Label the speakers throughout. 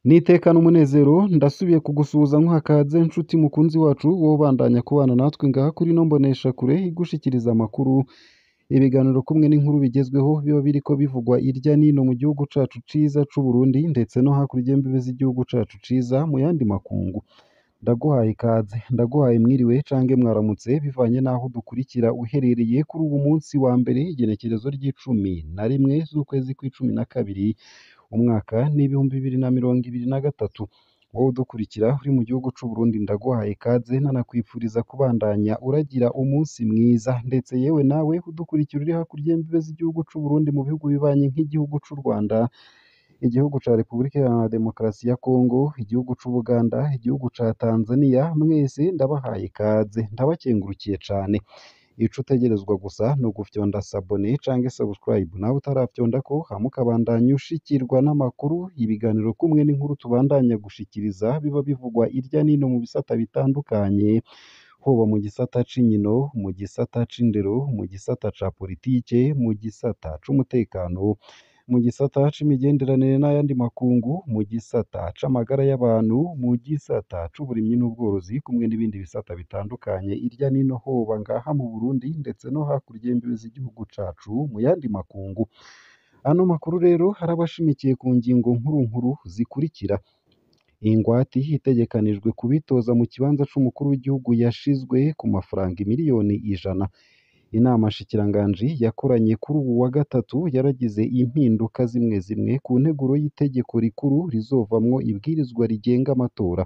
Speaker 1: Nitekana umunezero ndasubiye kugusuhuza nkuhakaze nshuti mukunzi wacu wowe ubandanya kubana natwe ngaha kuri ino mboneshakure igushikiriza amakuru, ibiganiro kumwe n'inkuru bigezweho biba biriko bivugwa irya nino mu gihugu cacu ciza c'Uburundi ndetse no hakurya y'imbibe z'igihugu cacu ciza mu yandi makungu. Ndaguhaye ikaze, ndaguhaye mwiriwe cange mwaramutse bivanye n'aho udukurikira uherereye kuri uwu munsi wa mbere igenekerezo ry'icumi na rimwe z'ukwezi kw'icumi na kabiri, umwaka n'ibihumbi bibiri na mirongo ibiri na gatatu. Wowe udukurikira uri mu gihugu c'Uburundi ndaguhaye ikaze nanakwifuriza kubandanya uragira umunsi mwiza, ndetse yewe nawe udukurikira uri hakurya y'imbibe z'igihugu c'Uburundi mu bihugu bibanye nk'igihugu c'u Rwanda, igihugu ca Repubulika Iharanira Demokarasi ya Kongo, igihugu c'Ubuganda, igihugu ca Tanzania, mwese ndabahaye ikaze ndabakengurukiye cane. Ico utegerezwa gusa ni ugufyonda sabone canke subscribe nawe utarafyondako hama ukabandanya ushikirwa n'amakuru, ibiganiro kumwe n'inkuru tubandanya gushikiriza biba bivugwa irya nino mu bisata bitandukanye, hoba mu gisata c'inkino, mu gisata c'indero, mu gisata ca politike, mu gisata c'umutekano, mu gisata c'imigenderanire n'ayandi makungu, mu gisata c'amagara y'abantu, mu gisata c'uburimyi n'ubworozi kumwe n'ibindi bisata bitandukanye irya nino hoba ngaha mu Burundi ndetse no hakurya y'imbibe z'igihugu cacu mu yandi makungu. Ano makuru rero araba ashimikiye ku ngingo nkuru nkuru zikurikira: ingwate itegekanijwe kubitoza mu kibanza c'umukuru w'igihugu yashizwe ku mafaranga imiliyoni 100. Inama nshikiranganji yakoranye kuri ubu wa gatatu yaragize impinduka zimwe zimwe ku nteguro y'itegeko rikuru rizovamwo ibwirizwa rigenga amatora.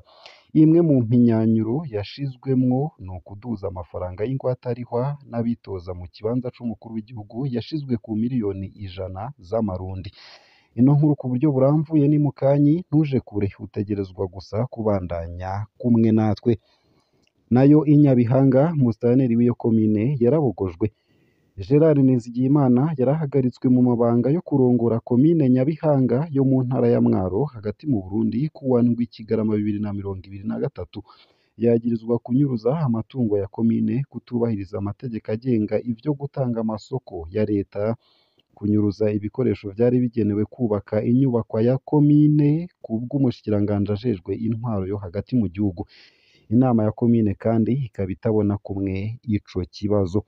Speaker 1: Imwe mu mpinyanyuro yashizwemwo ni ukuduza amafaranga y'ingwate arihwa n'abitoza mu kibanza c'umukuru w'igihugu yashizwe ku miliyoni 100 z'amarundi. Ino nkuru ku buryo buramvuye ni mukanyi ntuje kure, utegerezwa gusa kubandanya kumwe natwe. Nayo inyabihanga musitanteri w'iyo komine yarabogojwe. Gerard Nizigiyimana yarahagaritswe mu mabanga yo kurongora komine Nyabihanga yo mu ntara ya Mwaro hagati mu Burundi kuwa ndwi Kigarama 2023. Yagirizwa kunyuruza amatungo ya komine, kutubahiriza amategeko agenga ivyo gutanga amasoko ya leta, kunyuruza ibikoresho vyari bigenewe kubaka inyubakwa ya komine kubw'umushikiranganji ajejwe intwaro yo hagati mu gihugu. Inama ya komine kandi ikaba itabona kumwe ico kibazo.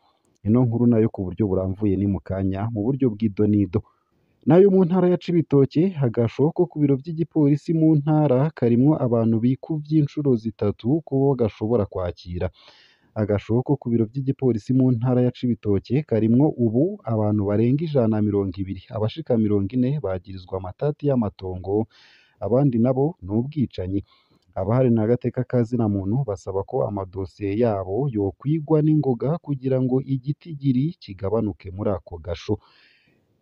Speaker 1: Ino nkuru nayo ku buryo buramvuye ni mukanya mu buryo bw'idonido. Nayo mu ntara ya Cibitoke agasho ko ku biro vy'igipolisi mu ntara karimwo abantu bikuvye incuro zitatu kubo gashobora kwakira. Agasho ko ku biro vy'igipolisi mu ntara ya Cibitoke karimwo ubu abantu barenga 120, abashika 40 bagirizwa amatati y'amatongo, abandi nabo ni ubwicanyi. Abaharanira agateka ka zina muntu basaba ko amadosiye yabo yokwigwa n'ingoga kugira ngo igitigiri kigabanuke muri ako gasho.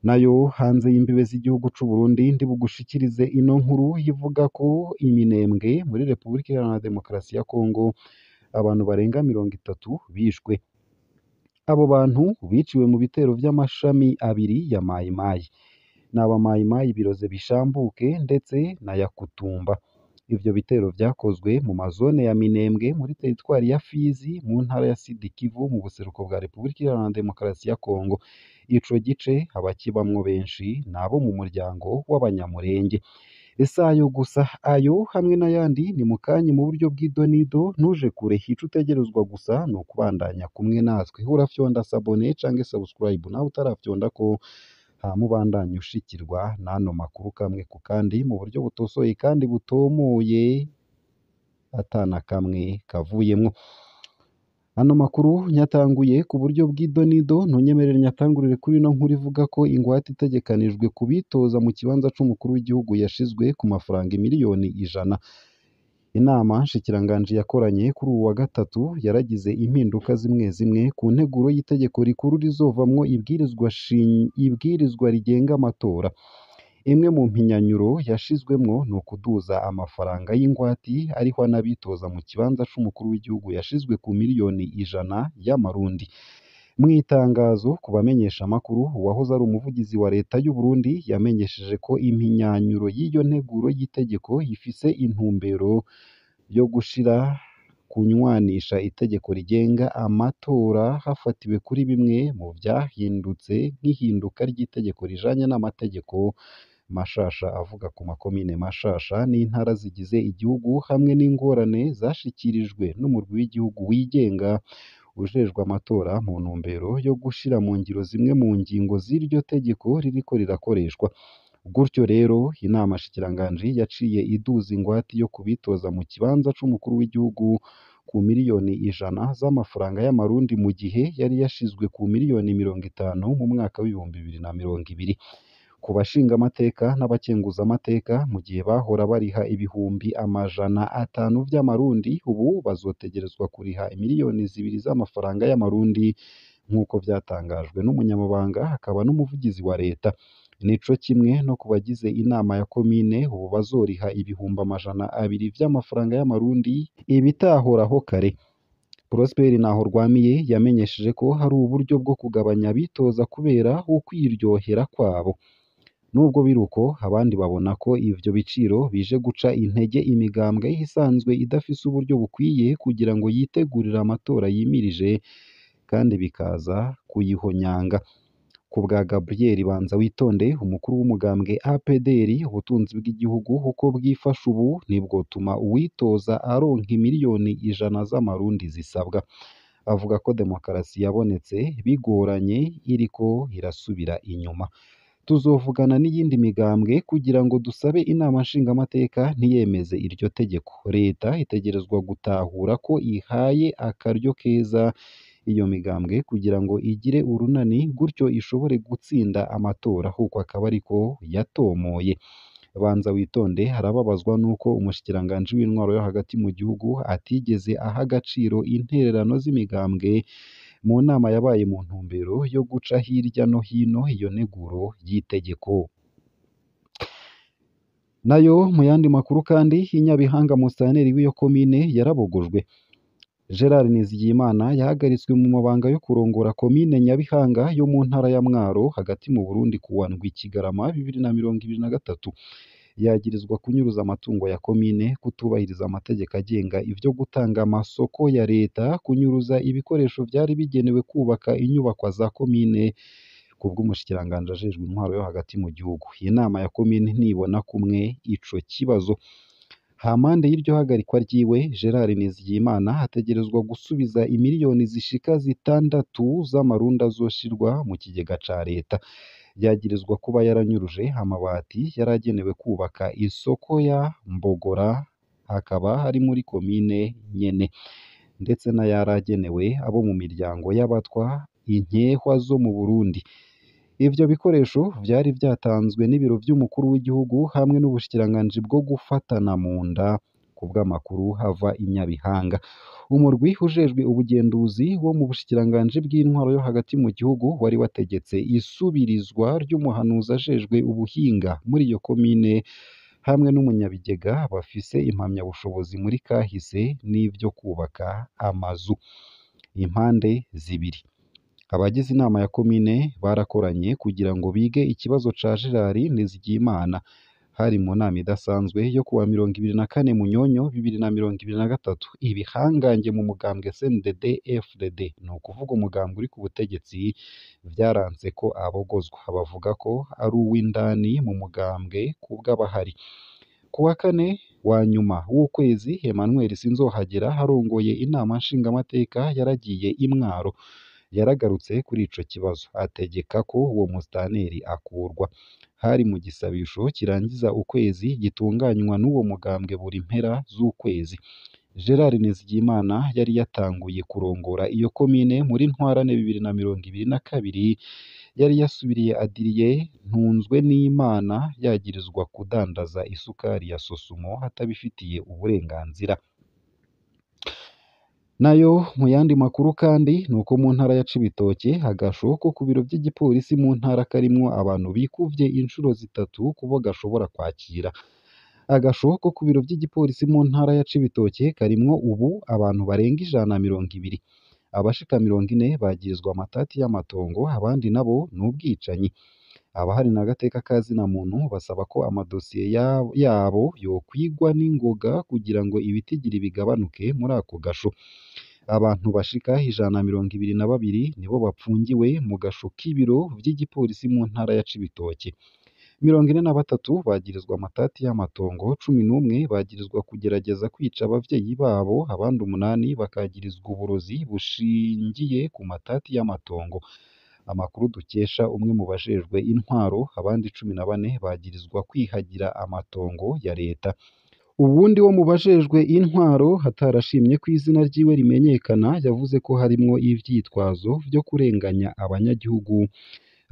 Speaker 1: Nayo hanze y'imbibe z'igihugu c'Uburundi ndi bugushikirize ino nkuru ivuga ko iminembwe muri Repubulika Iharanira Demokarasi ya Kongo abantu barenga 30 bishwe. Abo bantu biciwe mu bitero vy'amashami abiri ya Mai Mai. N'aba Mai Mai biroze bishambuke ndetse na Yakutumba. Ivyo bitero vyakozwe mu mazone ya Minembwe muri teritwari ya Fizi mu ntara ya Sud Kivu mu buseruko bwa Repubulika Iharanira Demokarasi ya Kongo. Ico gice abakibamwo benshi nabo mu muryango w'Abanyamurenge. Ese ayo gusa, ayo hamwe n'ayandi ni mukanyi mu buryo bw'idonido, ntuje kure. Ico utegerezwa gusa ni ukubandanya kumwe natwe urafyonda sabone canke subscribe nawe utarafyondako, hama ubandanye ushikirwa n'ano makuru kamwe ku kandi mu buryo butosoye kandi butomoye atana kamwe kavuyemwo. Ano makuru nyatanguye ku buryo bw'idonido, ntunyemerere nyatangurire kuri ino nkuru ivuga ko ingwate itegekanijwe kubitoza mu kibanza c'umukuru w'igihugu yashizwe ku mafaranga imiliyoni 100. Inama nshikiranganji yakoranye kuri ubu wa gatatu yaragize impinduka zimwe zimwe ku nteguro y'itegeko rikuru rizovamwo ibwirizwa rigenga amatora. Imwe mu mpinyanyuro yashizwemwo ni ukuduza amafaranga y'ingwati arihwa n'abitoza mu kibanza c'umukuru w'igihugu yashizwe ku miliyoni 100 y'amarundi. Mw'itangazo ku bamenyesha amakuru, uwahoze ari umuvugizi wa leta y'u Burundi yamenyesheje ko impinyanyuro y'iyo nteguro y'itegeko ifise intumbero yo gushira kunywanisha itegeko rigenga amatora hafatiwe kuri bimwe mu vyahindutse nk'ihinduka ry'itegeko rijanye n'amategeko Mashasha avuga ku makomine mashasha n'intara zigize igihugu hamwe n'ingorane zashikirijwe n'umurwi w'igihugu wigenga ujejwe amatora mu ntumbero yo gushira mu ngiro zimwe mu ngingo z'iryo tegeko ririko rirakoreshwa. Gutyo rero inama shikiranganji yaciye iduza ingwate yo kubitoza mu kibanza c'umukuru w'igihugu ku miliyoni 100 z'amafaranga y'amarundi mu gihe yari yashizwe ku miliyoni 50 mu mwaka w'ibihumbi 2020. Ku bashinga amateka n'abakenguza amateka mu gihe bahora bariha ibihumbi 500 vy'amarundi, ubu bazotegerezwa kuriha miliyoni 2 z'amafaranga y'amarundi nk'uko vyatangajwe n'umunyamabanga hakaba n'umuvugizi wa leta. Nico kimwe no ku bagize inama ya komine, ubu bazoriha ibihumbi 200 vy'amafaranga y'amarundi ibitahoraho kare. Prosper Nahorwamiye yamenyesheje ko hari uburyo bwo kugabanya abitoza kubera ukwiryohera kwabo. Nubwo biruko abandi babona ko ivyo biciro bije guca intege imigambwe isanzwe idafise uburyo bukwiye kugira ngo yitegurire amatora yimirije kandi bikaza kuyihonyanga. Ku bwa Gabriel Banzawitonde umukuru w'umugambwe APDR, ubutunzi bw'igihugu uko bwifashe ubu ntibwotuma uwitoza aronka miliyoni 100 z'amarundi zisabwa. Avuga ko demokarasi yabonetse bigoranye iriko irasubira inyuma. Tuzovugana n'iyindi migambwe kugira ngo dusabe inama nshingamateka ntiyemeze iryo tegeko. Leta itegerezwa gutahura ko ihaye akaryo keza iyo migambwe kugira ngo igire urunani gutyo ishobore gutsinda amatora, huko akaba ariko yatomoye. Banzawitonde harababazwa nuko umushikiranganji w'intwaro yo hagati mu gihugu atigeze aha agaciro intererano z'imigambwe mu nama yabaye mu ntumbero yo guca hirya no hino iyo neguro y'itegeko. Nayo mu yandi makuru kandi inyabihanga musitanteri w'iyo komine yarabogojwe. Gerard Nizigiyimana yahagaritswe mu mabanga yo kurongora komine Nyabihanga yo mu ntara ya Mwaro hagati mu Burundi ku wa ndwi Kigarama 2023. Yagirizwa kunyuruza amatungo ya komine, kutubahiriza amategeko agenga ivyo gutanga amasoko ya leta, kunyuruza ibikoresho vyari bigenewe kubaka inyubakwa za komine. Kubw'umushikiranganje ajejwe intwaro yo hagati mu gihugu, inama ya komine ntibona kumwe ico kibazo. Hampande y'iryo hagarikwa ryiwe, Gerard Nizigiyimana ategerezwa gusubiza imiliyoni zishika 6 z'amarundi azoshirwa mu kigega ca leta. Yagirizwa kuba yaranyuruje amabati yaragenewe kubaka isoko ya Mbogora, hakaba hari muri komine nyene, ndetse n'ayaragenewe abo mu miryango y'abatwa inkehwa zo mu Burundi. Ivyo bikoresho vyari vyatanzwe n'ibiro vy'umukuru w'igihugu hamwe n'ubushikiranganji bwo gufatana mu nda. Ku bw'amakuru hava inyabihanga, umurwi ujejwe ubugenduzi wo mu bushikiranganji bw'intwaro yo hagati mu gihugu wari wategetse isubirizwa ry'umuhanuzi ajejwe ubuhinga muri iyo komine hamwe n'umunyabigega bafise impamyabushobozi muri kahise n'ivyo kubaka amazu. Impande zibiri, abagize inama ya komine barakoranye kugira ngo bige ikibazo ca Gerard Nizigiyimana. Hari mu nama idasanzwe yo kuwa 24 Munyonyo 2023, ibihangange mu mugambwe CNDD FDD, ni ukuvuga umugambwe uri ku butegetsi, vyaranze ko abogozwa. Bavuga ko ari uw'indani mu mugambwe kubw'abahari. Ku wa kane wa nyuma w'ukwezi, Emmanuel Sinzohagera harongoye inama nshingamateka yaragiye imwaro. Yaragarutse kuri ico kibazo ategeka ko uwo musitanteri akurwa. Hari mu gisabisho kirangiza ukwezi gitunganywa n'uwo mugambwe buri mpera z'ukwezi. Gerard Nizigiyimana yari yatanguye kurongora iyo komine muri ntwarane 2022, yari yasubiriye Adrien Ntunzwe n'Imana yagirizwa kudandaza isukari ya Sosumo atabifitiye uburenganzira. Nayo mu yandi makuru kandi nuko mu ntara ya Cibitoke agasho ko ku biro vy'igipolisi mu ntara karimwo abantu bikuvye inshuro 3 kubo gashobora kwakira. Agasho ko ku biro vy'igipolisi mu ntara ya Cibitoke karimwo ubu abantu barenga 120. Abashika 40 bagirizwa amatati y'amatongo, abandi nabo n'ubwicanyi. Abahari n'agateka kazina muntu basaba ko amadosiye yabo yokwigwa n'ingoga kugira ngo ibitigiri bigabanuke muri ako gasho. Abantu bashika 122 nibo bapfungiwe mu gasho k'ibiro vy'igipolisi mu ntara ya Cibitoke. 43 bagirizwa amatati y'amatongo, 11 bagirizwa kugerageza kwica abavyeyi babo, abandi 8 bakagirizwa uburozi bushingiye ku matati y'amatongo. Amakuru dukesha umwe mu bajejwe intwaro, abandi 14 bagirizwa kwihagira amatongo ya leta. Uwundi wo mu bajejwe intwaro atarashimye ko izina ryiwe rimenyekana yavuze ko harimwo ivyitwazo vyo kurenganya abanyagihugu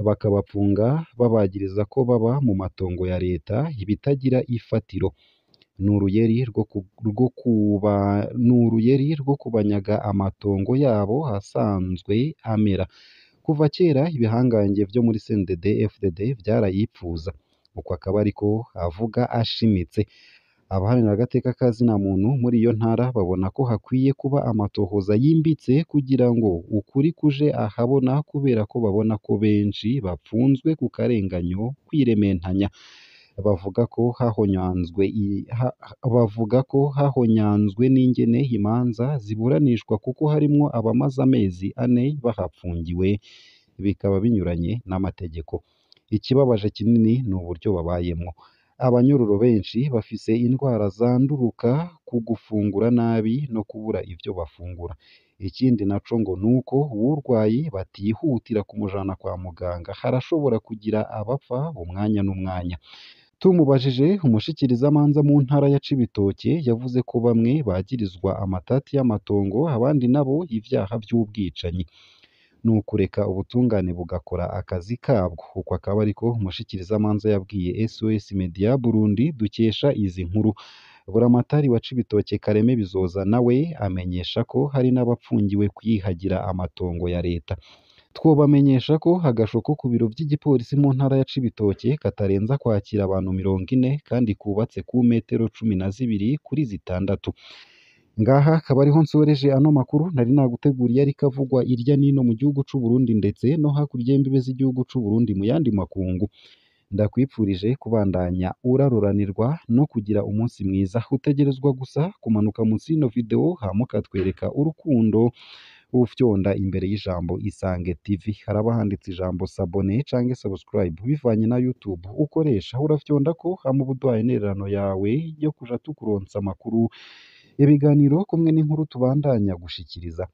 Speaker 1: bakabapfunga babagiriza ko baba mu matongo ya leta ibitagira ifatiro. N'uruyeri rwo kubanyaga amatongo yabo asanzwe amera. Kuva kera ibihangange vyo muri CNDD FDD vyarayipfuza. Uko akaba ariko avuga ashimitse. Abaharanira agateka ka zina muntu muri iyo ntara babona ko hakwiye kuba amatohoza yimbitse kugira ngo ukuri kuje ahabona kubera ko babona ko benshi bapfunzwe ku karenganyo kwirementanya. Bavuga ko hahonyanzwe n'ingene imanza ziburanishwa kuko harimwo abamaze amezi 4 bahapfungiwe bikaba binyuranye n'amategeko. Ikibabaje kinini ni uburyo babayemwo. Abanyororo benshi bafise indwara zanduruka ku gufungura nabi no kubura ivyo bafungura. Ikindi naco ngo nuko uwurwaye batihutira kumujana kwa muganga, harashobora kugira abapfa umwanya n'umwanya. Tumubajije umushikirizamanza mu ntara ya Cibitoke yavuze ko bamwe bagirizwa amatati y'amatongo, abandi nabo ivyaha vy'ubwicanyi. Nukureka ubutungane bugakora akazi kabwo. Uko akaba ariko umushikirizamanza yabwiye SOS Media Burundi dukesha izi nkuru. Buramatari wa Cibitoke Kareme Bizoza nawe amenyesha ko hari n'abapfungiwe kwihagira amatongo ya leta. Twobamenyesha ko agasho ko ku biro vy'igipolisi mu ntara ya Cibitoke katarenza kwakira abantu 40 kandi kubatse ku metero 12 kuri 6. Ngaha akaba ariho nsoreje ano makuru nari naguteguriye ariko avugwa irya nino mu gihugu c'u Burundi ndetse no hakurya y'imbibe z'igihugu c'u Burundi mu yandi makungu. Ndakwipfurije kubandanya uraruranirwa no kugira umunsi mwiza. Utegerezwa gusa kumanuka munsi y'ino video hama ukatwereka urukundo ufyonda imbere y'ijambo Isange TV. Haraba handitse ijambo s'abonner canke subscribe bivanye na YouTube ukoresha. Urafyondako hama ubuduhaye intererano yawe yo kuja tukuronsa amakuru, ibiganiro kumwe n'inkuru tubandanya gushikiriza.